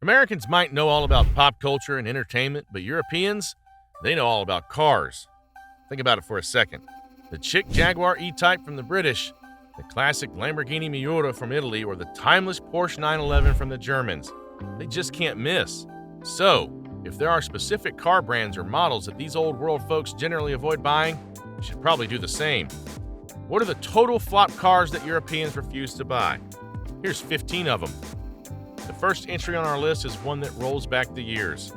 Americans might know all about pop culture and entertainment, but Europeans, they know all about cars. Think about it for a second. The chic Jaguar E-Type from the British, the classic Lamborghini Miura from Italy, or the timeless Porsche 911 from the Germans. They just can't miss. So, if there are specific car brands or models that these old world folks generally avoid buying, you should probably do the same. What are the total flop cars that Europeans refuse to buy? Here's 15 of them. The first entry on our list is one that rolls back the years.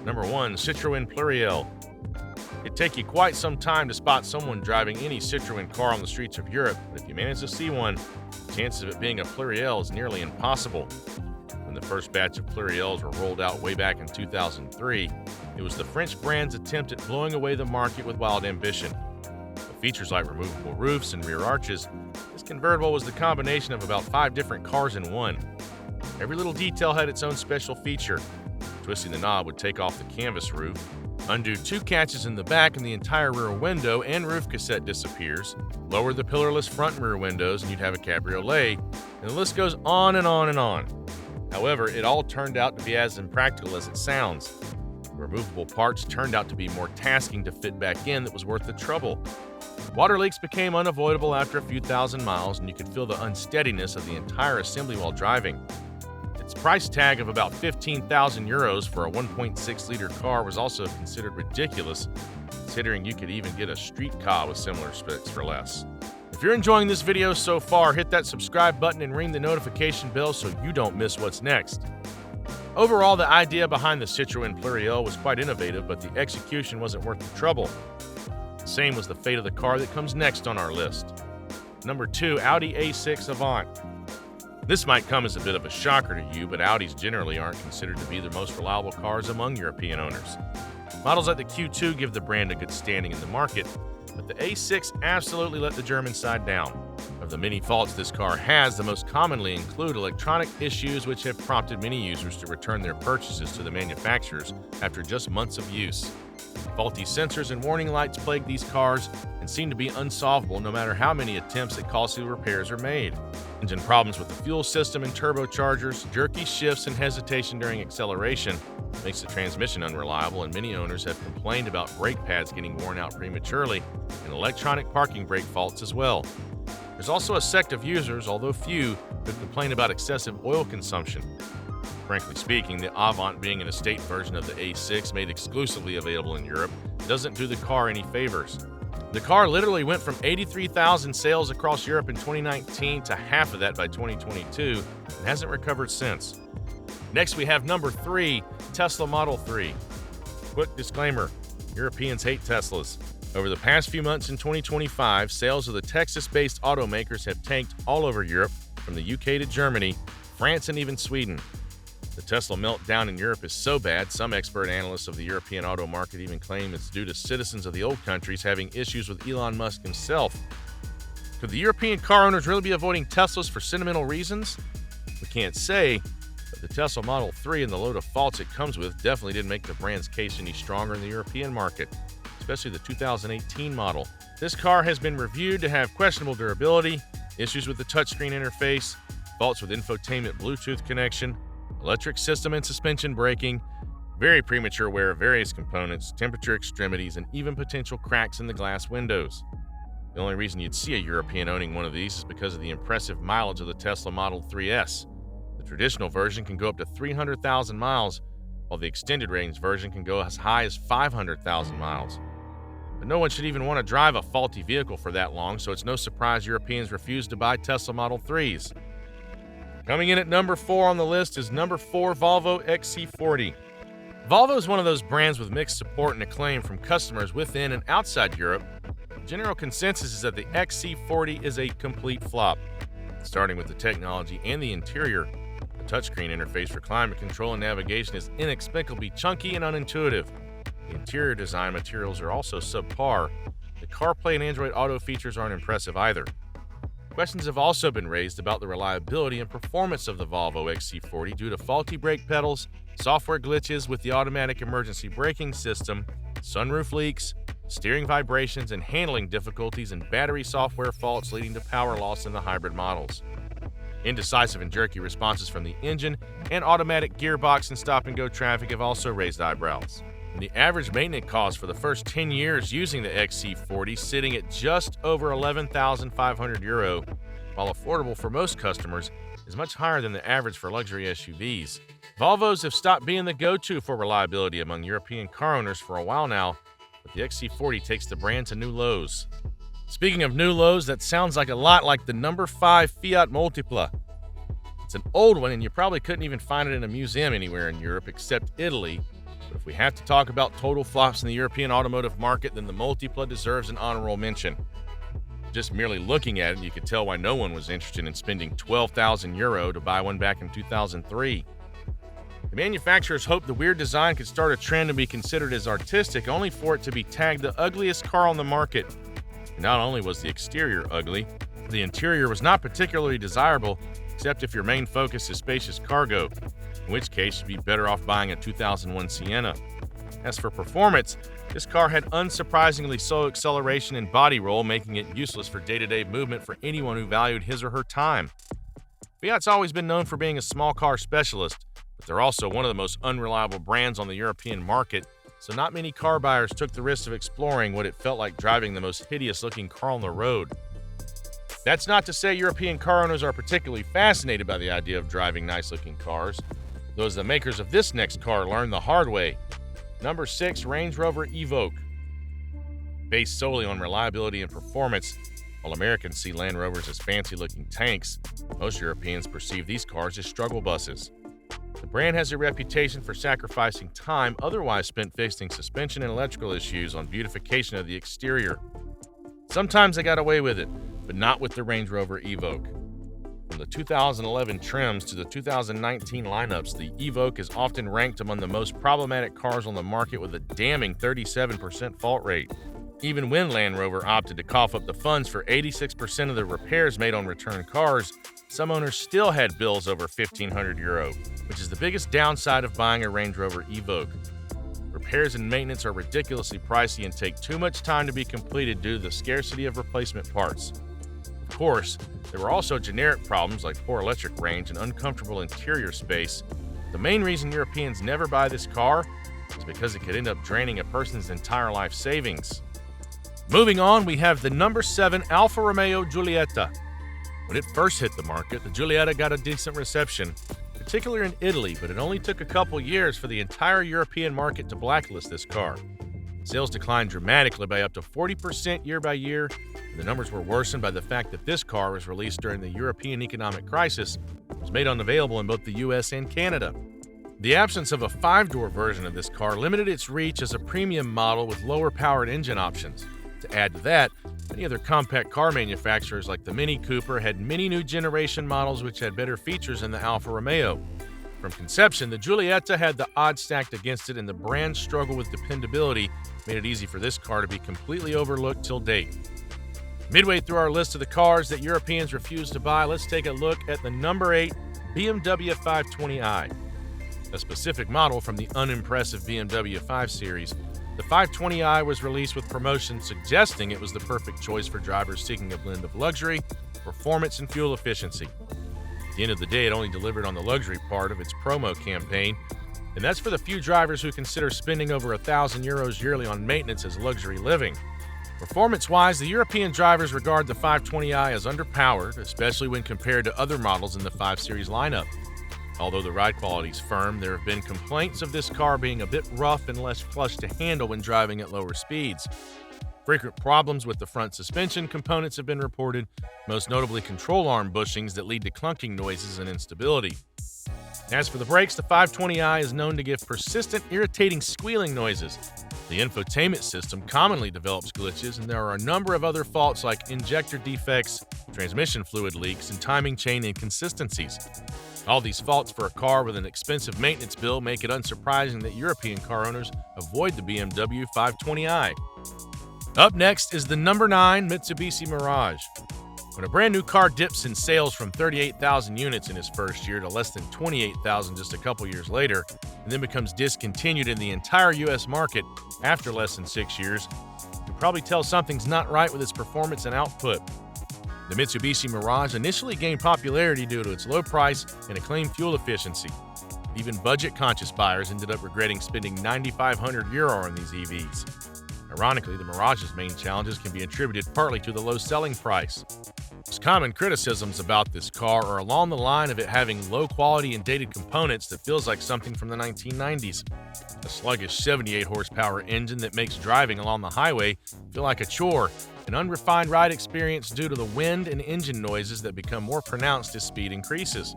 Number 1, Citroen Pluriel. It'd take you quite some time to spot someone driving any Citroen car on the streets of Europe, but if you manage to see one, the chances of it being a Pluriel is nearly impossible. When the first batch of Pluriels were rolled out way back in 2003, it was the French brand's attempt at blowing away the market with wild ambition. With features like removable roofs and rear arches, this convertible was the combination of about 5 different cars in one. Every little detail had its own special feature. Twisting the knob would take off the canvas roof, undo 2 catches in the back and the entire rear window and roof cassette disappears, lower the pillarless front and rear windows and you'd have a cabriolet, and the list goes on and on and on. However, it all turned out to be as impractical as it sounds. The removable parts turned out to be more tasking to fit back in that was worth the trouble. Water leaks became unavoidable after a few thousand miles, and you could feel the unsteadiness of the entire assembly while driving. Its price tag of about 15,000 euros for a 1.6-liter car was also considered ridiculous, considering you could even get a street car with similar specs for less. If you're enjoying this video so far, hit that subscribe button and ring the notification bell so you don't miss what's next. Overall, the idea behind the Citroen Pluriel was quite innovative, but the execution wasn't worth the trouble. The same was the fate of the car that comes next on our list. Number 2, Audi A6 Avant. This might come as a bit of a shocker to you, but Audis generally aren't considered to be the most reliable cars among European owners. Models like the Q2 give the brand a good standing in the market, but the A6 absolutely let the German side down. Of the many faults this car has, the most commonly include electronic issues which have prompted many users to return their purchases to the manufacturers after just months of use. Faulty sensors and warning lights plague these cars and seem to be unsolvable no matter how many attempts at costly repairs are made. Engine problems with the fuel system and turbochargers, jerky shifts, and hesitation during acceleration makes the transmission unreliable, and many owners have complained about brake pads getting worn out prematurely and electronic parking brake faults as well. There's also a sect of users, although few, who complain about excessive oil consumption. Frankly speaking, the Avant being an estate version of the A6 made exclusively available in Europe doesn't do the car any favors. The car literally went from 83,000 sales across Europe in 2019 to half of that by 2022 and hasn't recovered since. Next, we have number 3, Tesla Model 3. Quick disclaimer, Europeans hate Teslas. Over the past few months in 2025, sales of the Texas-based automakers have tanked all over Europe, from the UK to Germany, France, and even Sweden. The Tesla meltdown in Europe is so bad, some expert analysts of the European auto market even claim it's due to citizens of the old countries having issues with Elon Musk himself. Could the European car owners really be avoiding Teslas for sentimental reasons? We can't say, but the Tesla Model 3 and the load of faults it comes with definitely didn't make the brand's case any stronger in the European market, especially the 2018 model. This car has been reviewed to have questionable durability, issues with the touchscreen interface, faults with infotainment Bluetooth connection, electric system and suspension braking, very premature wear of various components, temperature extremities, and even potential cracks in the glass windows. The only reason you'd see a European owning one of these is because of the impressive mileage of the Tesla Model 3S. The traditional version can go up to 300,000 miles, while the extended range version can go as high as 500,000 miles. But no one should even want to drive a faulty vehicle for that long, so it's no surprise Europeans refuse to buy Tesla Model 3s. Coming in at number 4 on the list is number 4 Volvo XC40. Volvo is one of those brands with mixed support and acclaim from customers within and outside Europe. The general consensus is that the XC40 is a complete flop. Starting with the technology and the interior, the touchscreen interface for climate control and navigation is inexplicably chunky and unintuitive. The interior design materials are also subpar. The CarPlay and Android Auto features aren't impressive either. Questions have also been raised about the reliability and performance of the Volvo XC40 due to faulty brake pedals, software glitches with the automatic emergency braking system, sunroof leaks, steering vibrations, and handling difficulties and battery software faults leading to power loss in the hybrid models. Indecisive and jerky responses from the engine and automatic gearbox and stop-and-go traffic have also raised eyebrows. And the average maintenance cost for the first 10 years using the XC40 sitting at just over €11,500, while affordable for most customers, is much higher than the average for luxury SUVs. Volvos have stopped being the go-to for reliability among European car owners for a while now, but the XC40 takes the brand to new lows. Speaking of new lows, that sounds like a lot like the number 5 Fiat Multipla. It's an old one, and you probably couldn't even find it in a museum anywhere in Europe except Italy. But if we have to talk about total flops in the European automotive market, then the Multipla deserves an honorable mention. Just merely looking at it, you could tell why no one was interested in spending €12,000 to buy one back in 2003. The manufacturers hoped the weird design could start a trend and be considered as artistic, only for it to be tagged the ugliest car on the market. And not only was the exterior ugly, the interior was not particularly desirable, except if your main focus is spacious cargo, in which case you'd be better off buying a 2001 Sienna. As for performance, this car had unsurprisingly slow acceleration and body roll, making it useless for day-to-day movement for anyone who valued his or her time. Fiat's always been known for being a small car specialist, but they're also one of the most unreliable brands on the European market, so not many car buyers took the risk of exploring what it felt like driving the most hideous-looking car on the road. That's not to say European car owners are particularly fascinated by the idea of driving nice-looking cars, though as the makers of this next car learned the hard way. Number 6, Range Rover Evoque. Based solely on reliability and performance, while Americans see Land Rovers as fancy-looking tanks, most Europeans perceive these cars as struggle buses. The brand has a reputation for sacrificing time otherwise spent fixing suspension and electrical issues on beautification of the exterior. Sometimes they got away with it, but not with the Range Rover Evoque. From the 2011 trims to the 2019 lineups, the Evoque is often ranked among the most problematic cars on the market with a damning 37% fault rate. Even when Land Rover opted to cough up the funds for 86% of the repairs made on returned cars, some owners still had bills over €1,500, which is the biggest downside of buying a Range Rover Evoque. Repairs and maintenance are ridiculously pricey and take too much time to be completed due to the scarcity of replacement parts. Of course, there were also generic problems like poor electric range and uncomfortable interior space. The main reason Europeans never buy this car is because it could end up draining a person's entire life savings. Moving on, we have the number 7 Alfa Romeo Giulietta. When it first hit the market, the Giulietta got a decent reception, particularly in Italy, but it only took a couple years for the entire European market to blacklist this car. Sales declined dramatically by up to 40% year by year, and the numbers were worsened by the fact that this car was released during the European economic crisis and was made unavailable in both the US and Canada. The absence of a 5-door version of this car limited its reach as a premium model with lower-powered engine options. To add to that, many other compact car manufacturers like the Mini Cooper had many new generation models which had better features than the Alfa Romeo. From conception, the Giulietta had the odds stacked against it, and the brand's struggle with dependability made it easy for this car to be completely overlooked till date. Midway through our list of the cars that Europeans refuse to buy, let's take a look at the number 8 BMW 520i. A specific model from the unimpressive BMW 5 Series, the 520i was released with promotions suggesting it was the perfect choice for drivers seeking a blend of luxury, performance, and fuel efficiency. At the end of the day, it only delivered on the luxury part of its promo campaign, and that's for the few drivers who consider spending over €1,000 yearly on maintenance as luxury living. Performance-wise, the European drivers regard the 520i as underpowered, especially when compared to other models in the 5 Series lineup. Although the ride quality is firm, there have been complaints of this car being a bit rough and less plush to handle when driving at lower speeds. Frequent problems with the front suspension components have been reported, most notably control arm bushings that lead to clunking noises and instability. As for the brakes, the 520i is known to give persistent, irritating squealing noises. The infotainment system commonly develops glitches, and there are a number of other faults like injector defects, transmission fluid leaks, and timing chain inconsistencies. All these faults for a car with an expensive maintenance bill make it unsurprising that European car owners avoid the BMW 520i. Up next is the number 9 Mitsubishi Mirage. When a brand new car dips in sales from 38,000 units in its first year to less than 28,000 just a couple years later, and then becomes discontinued in the entire US market after less than 6 years, you can probably tell something's not right with its performance and output. The Mitsubishi Mirage initially gained popularity due to its low price and acclaimed fuel efficiency. Even budget-conscious buyers ended up regretting spending €9,500 on these EVs. Ironically, the Mirage's main challenges can be attributed partly to the low selling price. Most common criticisms about this car are along the line of it having low quality and dated components that feels like something from the 1990s. A sluggish 78 horsepower engine that makes driving along the highway feel like a chore, an unrefined ride experience due to the wind and engine noises that become more pronounced as speed increases.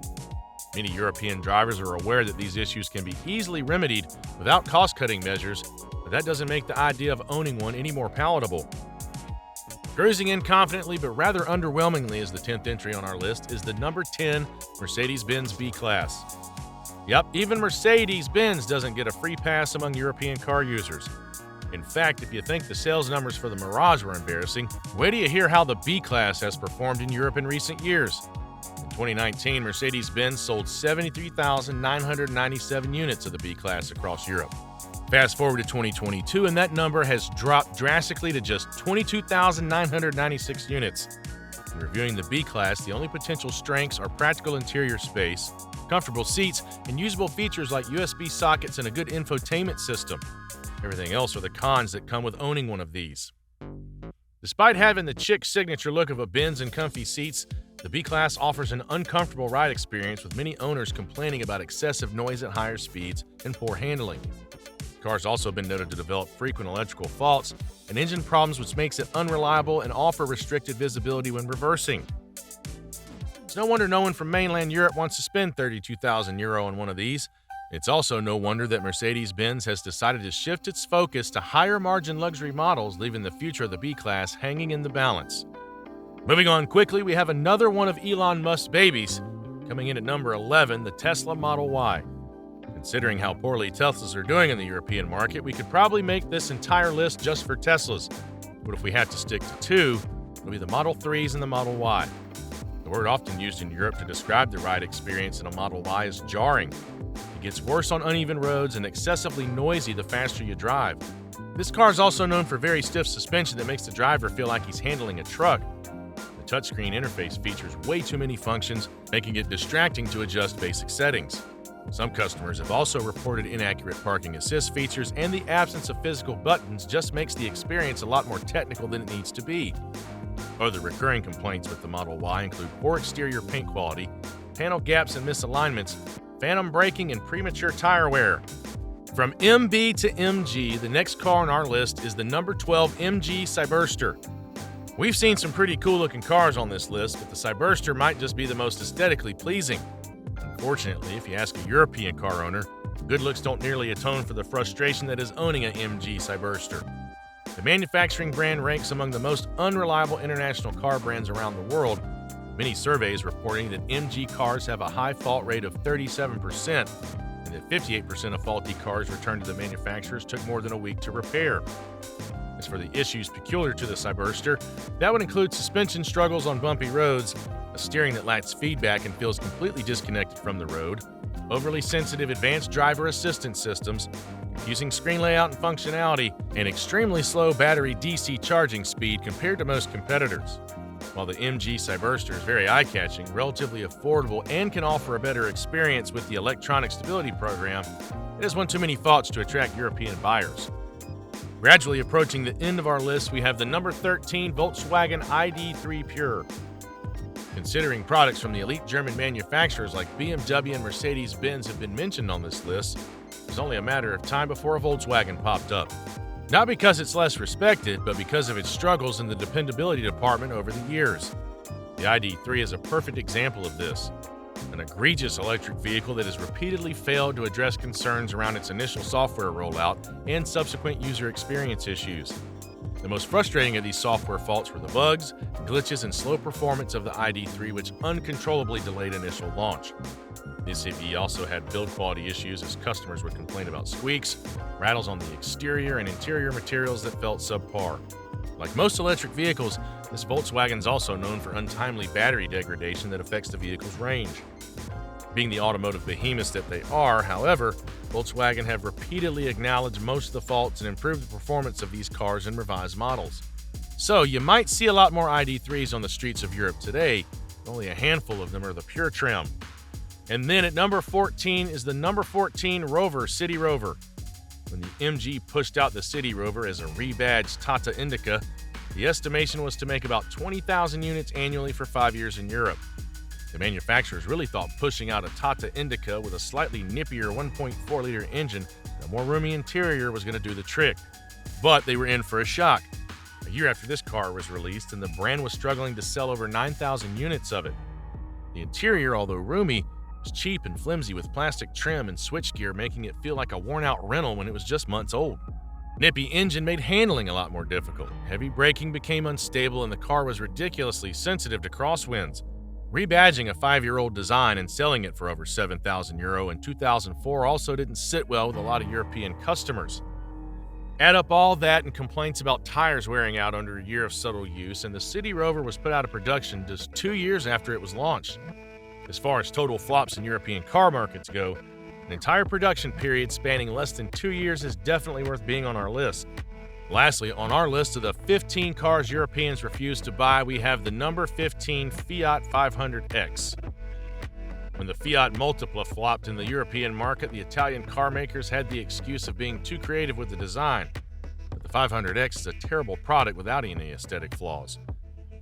Many European drivers are aware that these issues can be easily remedied without cost-cutting measures, but that doesn't make the idea of owning one any more palatable. Cruising in confidently but rather underwhelmingly as the 10th entry on our list is the number 10 Mercedes-Benz B-Class. Yep, even Mercedes-Benz doesn't get a free pass among European car users. In fact, if you think the sales numbers for the Mirage were embarrassing, wait till you hear how the B-Class has performed in Europe in recent years. In 2019, Mercedes-Benz sold 73,997 units of the B-Class across Europe. Fast forward to 2022, and that number has dropped drastically to just 22,996 units. In reviewing the B-Class, the only potential strengths are practical interior space, comfortable seats, and usable features like USB sockets and a good infotainment system. Everything else are the cons that come with owning one of these. Despite having the chic signature look of a Benz and comfy seats, the B-Class offers an uncomfortable ride experience, with many owners complaining about excessive noise at higher speeds and poor handling. The car's also been noted to develop frequent electrical faults and engine problems, which makes it unreliable and offer restricted visibility when reversing. It's no wonder no one from mainland Europe wants to spend €32,000 on one of these. It's also no wonder that Mercedes-Benz has decided to shift its focus to higher-margin luxury models, leaving the future of the B-Class hanging in the balance. Moving on quickly, we have another one of Elon Musk's babies. Coming in at number 11, the Tesla Model Y. Considering how poorly Teslas are doing in the European market, we could probably make this entire list just for Teslas. But if we had to stick to two, it would be the Model 3s and the Model Y. The word often used in Europe to describe the ride experience in a Model Y is jarring. It gets worse on uneven roads and excessively noisy the faster you drive. This car is also known for very stiff suspension that makes the driver feel like he's handling a truck. The touchscreen interface features way too many functions, making it distracting to adjust basic settings. Some customers have also reported inaccurate parking assist features, and the absence of physical buttons just makes the experience a lot more technical than it needs to be. Other recurring complaints with the Model Y include poor exterior paint quality, panel gaps and misalignments, phantom braking, and premature tire wear. From MB to MG, the next car on our list is the number 12 MG Cyberster. We've seen some pretty cool-looking cars on this list, but the Cyberster might just be the most aesthetically pleasing. Unfortunately, if you ask a European car owner, good looks don't nearly atone for the frustration that is owning an MG Cyberster. The manufacturing brand ranks among the most unreliable international car brands around the world, with many surveys reporting that MG cars have a high fault rate of 37%, and that 58% of faulty cars returned to the manufacturers took more than a week to repair. As for the issues peculiar to the Cyberster, that would include suspension struggles on bumpy roads, a steering that lacks feedback and feels completely disconnected from the road, overly sensitive advanced driver assistance systems, confusing screen layout and functionality, and extremely slow battery DC charging speed compared to most competitors. While the MG Cyberster is very eye-catching, relatively affordable, and can offer a better experience with the electronic stability program, it has one too many faults to attract European buyers. Gradually approaching the end of our list, we have the number 13 Volkswagen ID3 Pure. Considering products from the elite German manufacturers like BMW and Mercedes-Benz have been mentioned on this list, it was only a matter of time before a Volkswagen popped up. Not because it's less respected, but because of its struggles in the dependability department over the years. The ID3 is a perfect example of this. An egregious electric vehicle that has repeatedly failed to address concerns around its initial software rollout and subsequent user experience issues. The most frustrating of these software faults were the bugs, glitches, and slow performance of the ID3, which uncontrollably delayed initial launch. This EV also had build quality issues, as customers would complain about squeaks, rattles on the exterior, and interior materials that felt subpar. Like most electric vehicles, this Volkswagen is also known for untimely battery degradation that affects the vehicle's range. Being the automotive behemoths that they are, however, Volkswagen have repeatedly acknowledged most of the faults and improved the performance of these cars in revised models. So you might see a lot more ID3s on the streets of Europe today, but only a handful of them are the pure trim. And then at number 14 is the number 14 Rover CityRover. When the MG pushed out the CityRover as a rebadged Tata Indica, the estimation was to make about 20,000 units annually for 5 years in Europe. The manufacturers really thought pushing out a Tata Indica with a slightly nippier 1.4-liter engine and a more roomy interior was going to do the trick. But they were in for a shock. A year after this car was released, and the brand was struggling to sell over 9,000 units of it. The interior, although roomy, was cheap and flimsy with plastic trim and switchgear, making it feel like a worn-out rental when it was just months old. Nippy engine made handling a lot more difficult. Heavy braking became unstable, and the car was ridiculously sensitive to crosswinds. Rebadging a 5-year-old design and selling it for over €7,000 in 2004 also didn't sit well with a lot of European customers. Add up all that and complaints about tires wearing out under a year of subtle use, and the CityRover was put out of production just 2 years after it was launched. As far as total flops in European car markets go, an entire production period spanning less than 2 years is definitely worth being on our list. Lastly, on our list of the 15 cars Europeans refuse to buy, we have the number 15 Fiat 500X. When the Fiat Multipla flopped in the European market, the Italian car makers had the excuse of being too creative with the design. But the 500X is a terrible product without any aesthetic flaws.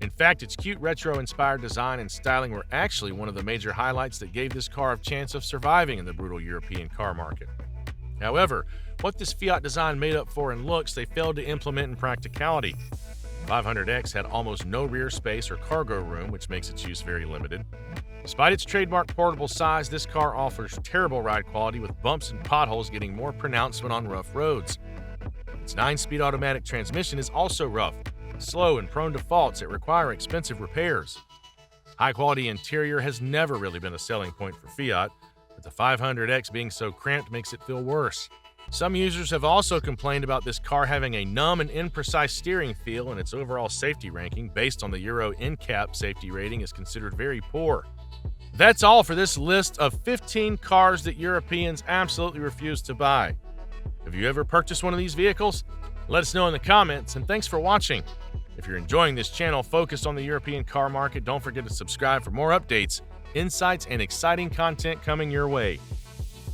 In fact, its cute retro-inspired design and styling were actually one of the major highlights that gave this car a chance of surviving in the brutal European car market. However, what this Fiat design made up for in looks, they failed to implement in practicality. 500X had almost no rear space or cargo room, which makes its use very limited. Despite its trademark portable size, this car offers terrible ride quality, with bumps and potholes getting more pronounced when on rough roads. Its 9-speed automatic transmission is also rough, slow, and prone to faults that require expensive repairs. High-quality interior has never really been a selling point for Fiat, but the 500X being so cramped makes it feel worse. Some users have also complained about this car having a numb and imprecise steering feel, and its overall safety ranking, based on the Euro NCAP safety rating, is considered very poor. That's all for this list of 15 cars that Europeans absolutely refuse to buy. Have you ever purchased one of these vehicles? Let us know in the comments, and thanks for watching. If you're enjoying this channel focused on the European car market, don't forget to subscribe for more updates, insights, and exciting content coming your way.